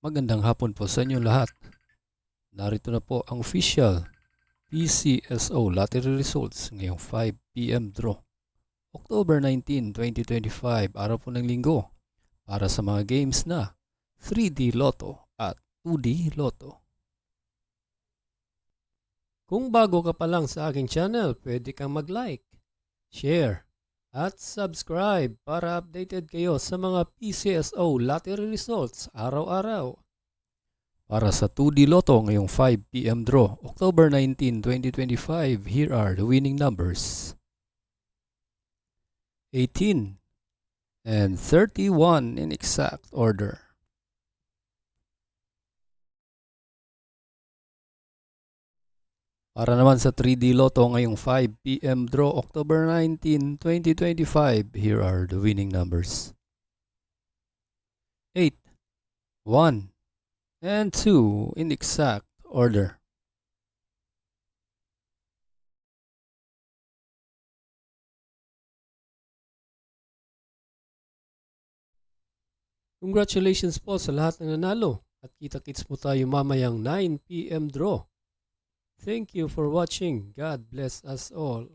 Magandang hapon po sa inyo lahat. Narito na po ang official PCSO lottery results ngayong 5 PM draw. October 19, 2025, araw po ng linggo, para sa mga games na 3D Lotto at 2D Lotto. Kung bago ka pa lang sa aking channel, pwede kang mag-like, share, at subscribe para updated kayo sa mga PCSO lottery results araw-araw. Para sa 2D Lotto ngayong 5 PM draw, October 19, 2025, here are the winning numbers. 18 and 31 in exact order. Para naman sa 3D Lotto ngayong 5 PM draw, October 19, 2025, here are the winning numbers. 8, 1, and 2 in exact order. Congratulations po sa lahat ng nanalo at kita-kits po tayo mamayang 9 PM draw. Thank you for watching. God bless us all.